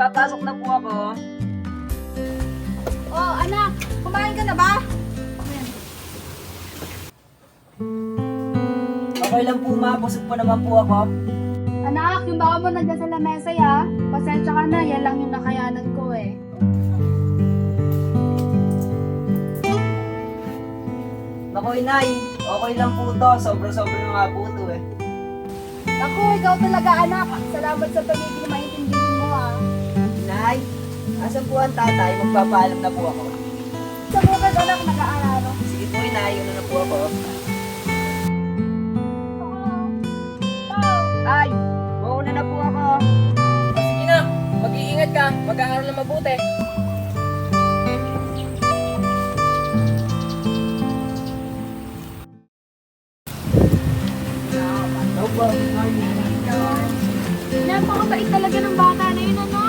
papasok na po ako. Oh, anak, kumain ka na ba? Okay lang po ma, busog pa naman po ako. Anak, yung baka mo nandiyan sa lamesa ya. Pasensya ka na, yan lang yung nakayanan ko eh. Naku inay, okay lang po to. Sobra-sobra na nga po to eh. Ako, ikaw talaga anak. Salamat sa pagiging maintindihin mo ha. Inay, asan po ang tatay? Magpapaalam na po ako. Sa bukid anak, nag-aalala. Sige po inay, yun na po ako. Ay, mauna na po ako. Sige na, mag-iingat ka, mag-aaral na mabuti. Hello po, good morning. Napakabait talaga ng bata na yun, ano?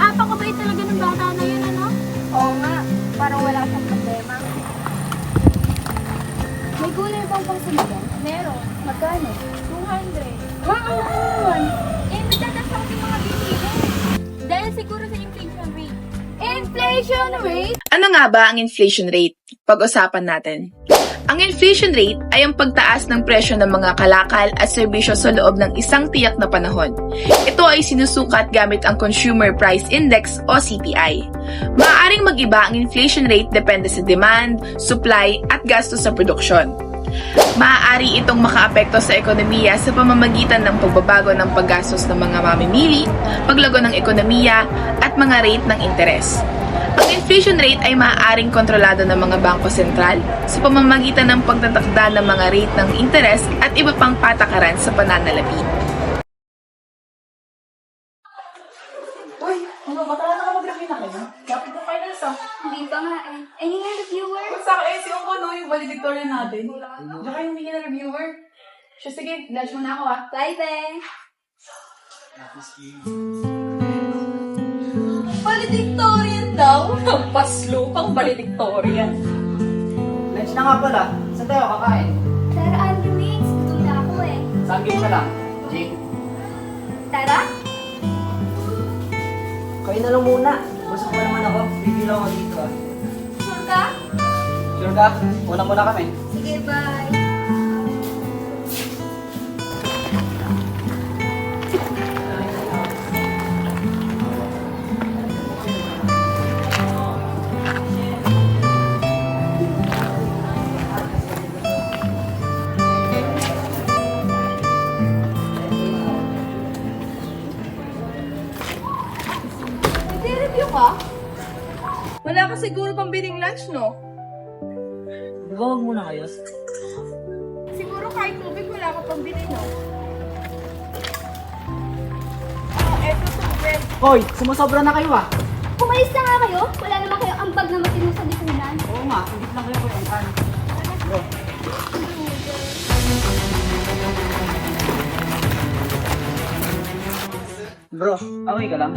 Napakabait talaga ng bata na yun, ano? Oo nga, parang wala siyang problema. May gulay bang pang sinigang? Meron. Magkano? 200. Wow! Eh, matatas ako yung mga binili. Dahil siguro sa inflation rate. Inflation rate? Ano nga ba ang inflation rate? Pag-usapan natin. Ang inflation rate ay ang pagtaas ng presyo ng mga kalakal at serbisyo sa loob ng isang tiyak na panahon. Ito ay sinusukat gamit ang Consumer Price Index o CPI. Maaaring mag-iba ang inflation rate depende sa demand, supply at gastos sa produksyon. Maaari itong makaapekto sa ekonomiya sa pamamagitan ng pagbabago ng paggastos ng mga mamimili, paglago ng ekonomiya at mga rate ng interes. Ang inflation rate ay maaaring kontrolado ng mga bangko sentral sa pamamagitan ng pagtatakda ng mga rate ng interes at iba pang patakaran sa pananalapi. Uy, ano, matala na ka mag-review na kayo? Dapat na kayo na sa. Hindi pa nga eh. Any nga reviewer? Kung sa akin, si Ongko, no, yung valedictorian natin. Diyan kayo humingi na reviewer. Siya, sige, lunch muna ako Bye, Beng. Valedictorian daw? Paslo pang valedictorian. Lunch na nga pala. Saan tayo kakain? Tara, Andrew Wings. Gutom na ako eh. Saan game ka lang? Jake? Tara? Kayo na lang muna. Busog pa naman ako. Bibila ako dito ah. Sure ka? Sure ka? Una muna kami. Sige, bye. Nag-review ka? Wala ka siguro pang biling lunch, no? Di ba wag muna kayo? Siguro kahit tubig wala ka pang bili, no? Eto tubig. Hoy, sumusobra na kayo ah. Pumalis na nga kayo? Wala naman kayo ambag na matinong sa likunan. Oo nga, hindi lang kayo kung ano. Bro, bro, okay ka lang?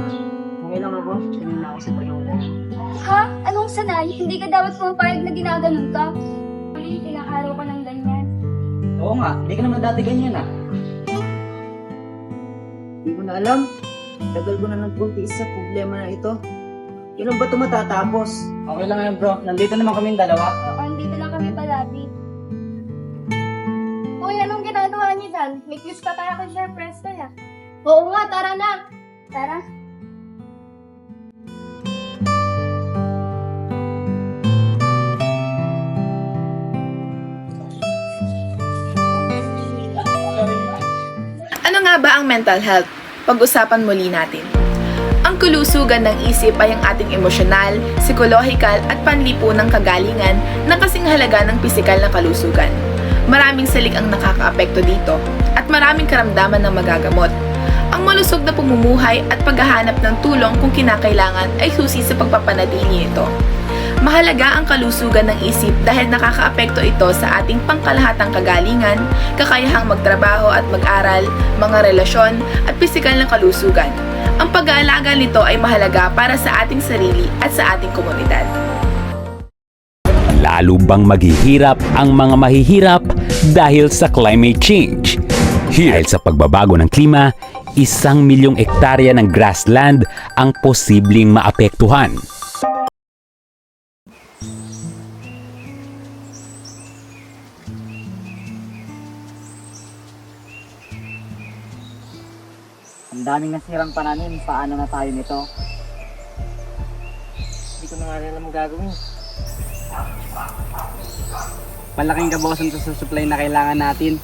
Okay lang ako. Kanina ako sa pag-ulan. Ha? Anong sanay? Hindi ka dapat pumapayag na ginaganon ka. Ilang araw ka ng ganyan. Oo nga, hindi ka naman dati ganyan ah. Hindi ko na alam. Tagal ko na nagpuntis sa problema na ito. Kailan ba ito matatapos? Okay lang yan bro, nandito naman kami dalawa. Oo, andito lang kami palagi. Uy, anong ginagawa niyo dyan? May quiz pa tayo kay Chef Presto ya. Oo nga, tara na. Tara. Ano nga ba ang mental health? Pag-usapan muli natin. Ang kalusugan ng isip ay ang ating emosyonal, psikolohikal at panlipunang kagalingan na kasing halaga ng pisikal na kalusugan. Maraming salik ang nakakaapekto dito at maraming karamdaman na magagamot. Ang malusog na pamumuhay at paghahanap ng tulong kung kinakailangan ay susi sa pagpapanatili nito. Mahalaga ang kalusugan ng isip dahil nakakaapekto ito sa ating pangkalahatang kagalingan, kakayahang magtrabaho at mag-aral, mga relasyon at pisikal na kalusugan. Ang pag-aalaga nito ay mahalaga para sa ating sarili at sa ating komunidad. Lalo bang maghihirap ang mga mahihirap dahil sa climate change? Dahil sa pagbabago ng klima, 1,000,000 hektarya ng grassland ang posibleng maapektuhan. Ang daming nasirang pananim, paano na tayo nito? Hindi ko na nga alam ang gagawin. Malaking kabawasan to sa supply na kailangan natin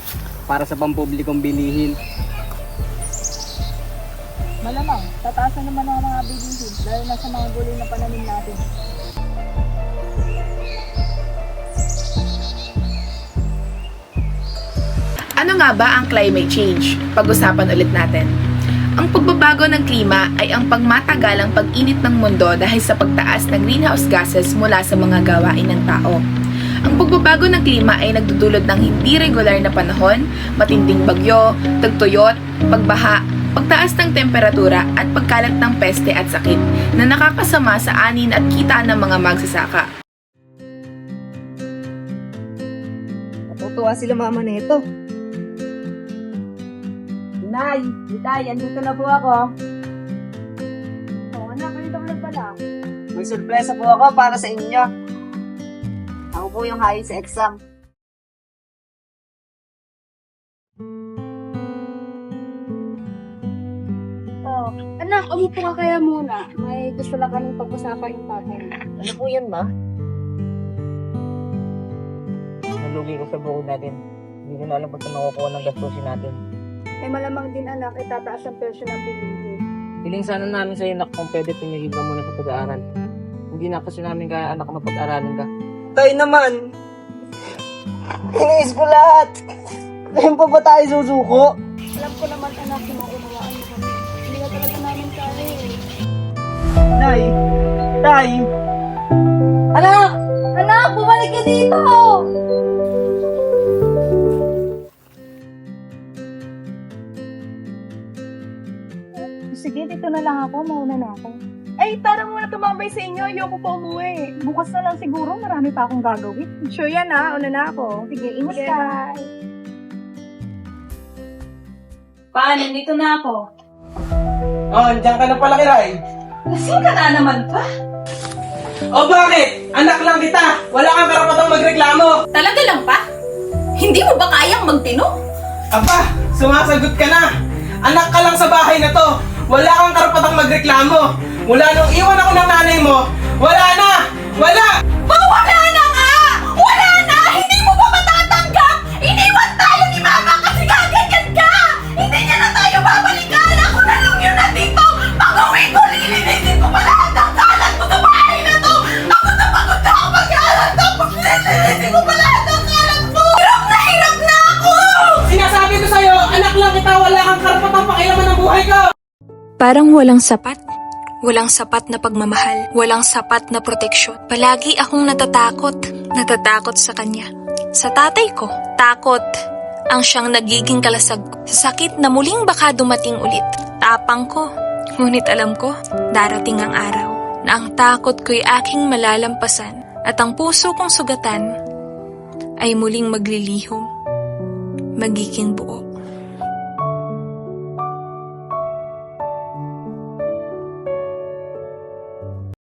para sa pampublikong bilihin. Malamang, tataasan naman ang mga bilihin dahil nasa mga gulay na pananim natin. Ano nga ba ang climate change? Pag-usapan ulit natin. Ang pagbabago ng klima ay ang pagmatagalang pag-init ng mundo dahil sa pagtaas ng greenhouse gases mula sa mga gawain ng tao. Ang pagbabago ng klima ay nagdudulot ng hindi regular na panahon, matinding bagyo, tagtuyot, pagbaha, pagtaas ng temperatura at pagkalat ng peste at sakit na nakakasama sa anin at kita ng mga magsasaka. Natutuwa sila mama nito. Nay, andito na po ako. Oo, anak, ganito ka na pala. May sorpresa po ako para sa inyo. Ako po yung hayo sa exam. Oh, anak, umupo ka kaya muna. May gusto lang kaming pag-usapan yung tatay. Ano po yan, ma? Nalugi ko sa buko natin. Hindi ko na alam kung saan nakukuha ng gastusin natin. Ay malamang din anak, itataas ang presyo ng bilihin. Hiling sana namin sa'yo na kung pwede tumigil ka muna sa pag-aaral. Hindi na kasi namin kaya anak mapag-aralin ka. Tayo naman! Iniis ko lahat! Ngayon pa ba tayo susuko? Alam ko naman anak, maunawaan mo kami. Hindi na talaga namin kaya eh. Nay! Tay! Anak! Anak, bumalik ka dito! Sige, dito na lang ako. Mauna na ako. Ay, tara muna tumambay sa inyo. Ayoko pa umuwi. Bukas na lang siguro. Marami pa akong gagawin. Sure yan ha. Una na ako. Sige, ingat ka. Paano? Dito na ako. Oh, andiyan ka na pala, Kiray. Lasing ka na naman pa. O bakit? Anak lang kita. Wala kang karapatang magreklamo. Talaga lang pa? Hindi mo ba kayang magtino? Aba, sumasagot ka na. Anak ka lang sa bahay na to. Wala kang karapatang magreklamo. Mula nung iwan ako ng nanay mo, wala na! Wala! Wala na nga! Wala na! Hindi mo ba matatanggap? Iniwan tayo ni Mama kasi kaganyan ka! Hindi niya na tayo babalikan! Ako na lang yun nandito! Pag-uwi ko, lilinisin ko pa lahat ng kalat mo sa bahay na to! Pagod na ako mag-aaral tapos lilinisin ko pa lahat ng kalat mo! Hirap na ako! Sinasabi ko sa'yo, anak lang kita, wala kang karapatang pakialaman ng buhay ko! Parang walang sapat. Walang sapat na pagmamahal. Walang sapat na proteksyon. Palagi akong natatakot. Natatakot sa kanya. Sa tatay ko, takot ang siyang nagiging kalasag ko. Sa sakit na muling baka dumating ulit. Tapang ko. Ngunit alam ko, darating ang araw na ang takot ko'y aking malalampasan at ang puso kong sugatan ay muling maglilihom. Magiging buo.